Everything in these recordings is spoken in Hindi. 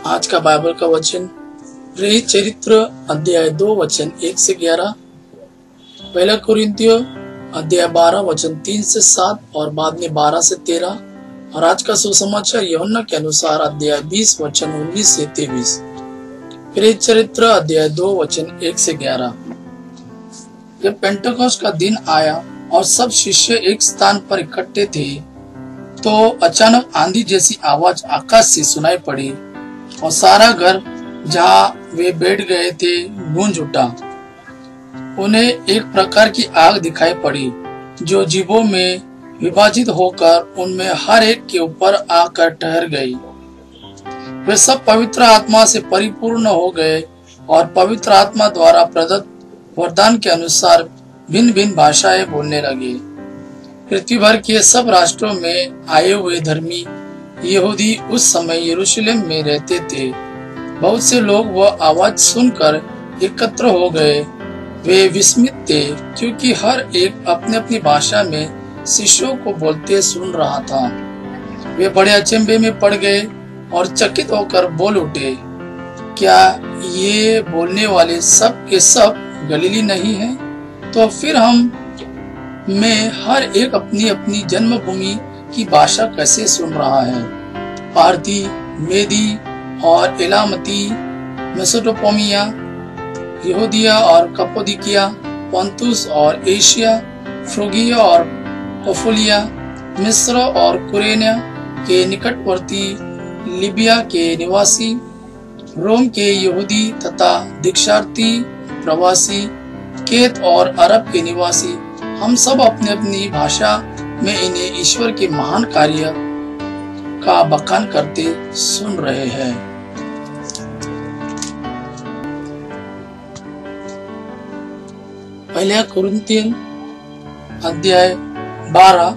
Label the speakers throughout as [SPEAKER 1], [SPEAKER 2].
[SPEAKER 1] आज का बाइबल का वचन प्रेरित चरित्र अध्याय 2 वचन 1 से 11, पहला कुरिन्थियों अध्याय 12 वचन 3 से 7 और बाद में 12 से 13, और आज का सुसमाचार यूहन्ना के अनुसार अध्याय 20 वचन 19 से 23। प्रेरित चरित्र अध्याय 2 वचन 1 से 11। जब पेंटेकोस्ट का दिन आया और सब शिष्य एक स्थान पर इकट्ठे थे, तो अचानक आंधी जैसी आवाज आकाश से सुनाई पड़ी और सारा घर जहाँ वे बैठ गए थे गूंज उठा। उन्हें एक प्रकार की आग दिखाई पड़ी जो जीवों में विभाजित होकर उनमें हर एक के ऊपर आकर ठहर गई। वे सब पवित्र आत्मा से परिपूर्ण हो गए और पवित्र आत्मा द्वारा प्रदत्त वरदान के अनुसार भिन्न भिन्न भाषाएं बोलने लगे। पृथ्वी भर के सब राष्ट्रों में आए हुए धर्मी यहूदी उस समय यरूशलेम में रहते थे। बहुत से लोग वह आवाज सुनकर एकत्र हो गए। वे विस्मित थे क्योंकि हर एक अपनी अपनी भाषा में शिष्यों को बोलते सुन रहा था। वे बड़े अचंभे में पड़ गए और चकित होकर बोल उठे, क्या ये बोलने वाले सब के सब गलीली नहीं हैं? तो फिर हम में हर एक अपनी अपनी जन्मभूमि की भाषा कैसे सुन रहा है? पारथी, मेदी और एलामती, मेसोपोटामिया, यहूदिया और कप्पादोकिया, पोंतुस और एशिया, फ्रूगिया और पफुलिया, मिस्र और कुरेनिया के निकटवर्ती लीबिया के निवासी, रोम के यहूदी तथा दीक्षार्थी प्रवासी, केत और अरब के निवासी, हम सब अपनी अपनी भाषा में इन्हें ईश्वर के महान कार्य का बखान करते सुन रहे हैं। पहला कुरिन्थियों अध्याय 12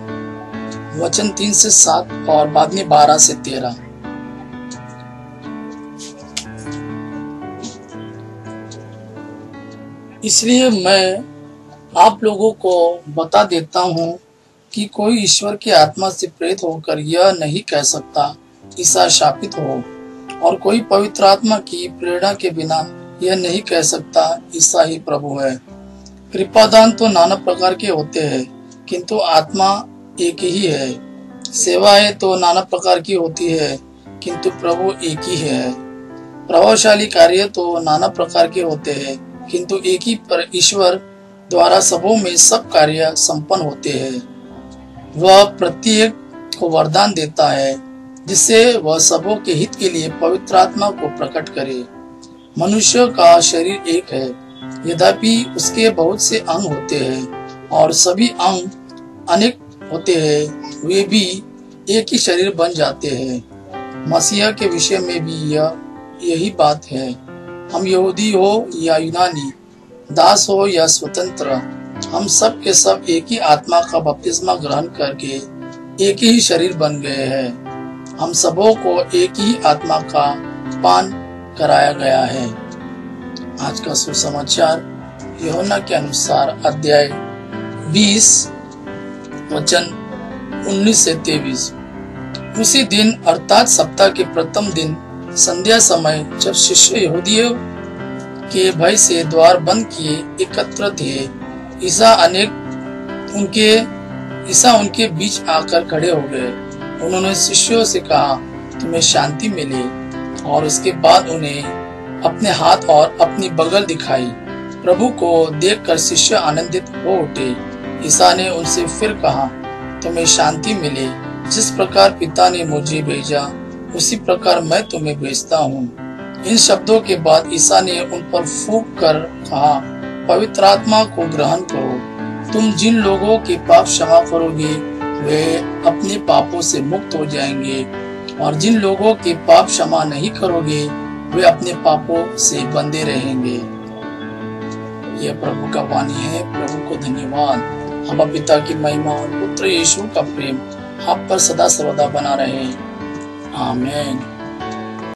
[SPEAKER 1] वचन 3 से 7 और बाद में 12 से 13। इसलिए मैं आप लोगों को बता देता हूँ कि कोई ईश्वर की आत्मा से प्रेरित होकर यह नहीं कह सकता ईसा शापित हो, और कोई पवित्र आत्मा की प्रेरणा के बिना यह नहीं कह सकता ईसा ही प्रभु है। कृपादान तो नाना प्रकार के होते हैं, किंतु आत्मा एक ही है। सेवाएं तो नाना प्रकार की होती है, किंतु प्रभु एक ही है। प्रभावशाली कार्य तो नाना प्रकार के होते हैं, किंतु एक ही पर ईश्वर द्वारा सबों में सब कार्य संपन्न होते हैं। वह प्रत्येक को वरदान देता है जिससे वह सबों के हित के लिए पवित्र आत्मा को प्रकट करे। मनुष्य का शरीर एक है, यद्यपि उसके बहुत से अंग होते हैं, और सभी अंग अनेक होते हैं, वे भी एक ही शरीर बन जाते हैं। मसीह के विषय में भी यही बात है। हम यहूदी हो या यूनानी, दास हो या स्वतंत्र, हम सब के सब एक ही आत्मा का बपतिस्मा ग्रहण करके एक ही शरीर बन गए हैं। हम सबों को एक ही आत्मा का पान कराया गया है। आज का सुसमाचार यूहन्ना के अनुसार अध्याय 20 वचन 19 से 23। उसी दिन अर्थात सप्ताह के प्रथम दिन संध्या समय, जब शिष्य यहूदियों के भय से द्वार बंद किए एकत्र थे, ईसा उनके बीच आकर खड़े हो गए। उन्होंने शिष्यों से कहा, तुम्हें शांति मिले। और उसके बाद उन्हें अपने हाथ और अपनी बगल दिखाई। प्रभु को देखकर शिष्य आनंदित हो उठे। ईसा ने उनसे फिर कहा, तुम्हें शांति मिले। जिस प्रकार पिता ने मुझे भेजा, उसी प्रकार मैं तुम्हें भेजता हूँ। इन शब्दों के बाद ईसा ने उन पर फूंक कर कहा, पवित्र आत्मा को ग्रहण करो। तुम जिन लोगों के पाप क्षमा करोगे, वे अपने पापों से मुक्त हो जाएंगे, और जिन लोगों के पाप क्षमा नहीं करोगे, वे अपने पापों से बंधे रहेंगे। यह प्रभु का वाणी है। प्रभु को धन्यवाद। हम पिता की महिमा और पुत्र यीशु का प्रेम आप पर सदा सर्वदा बना रहे। आमीन।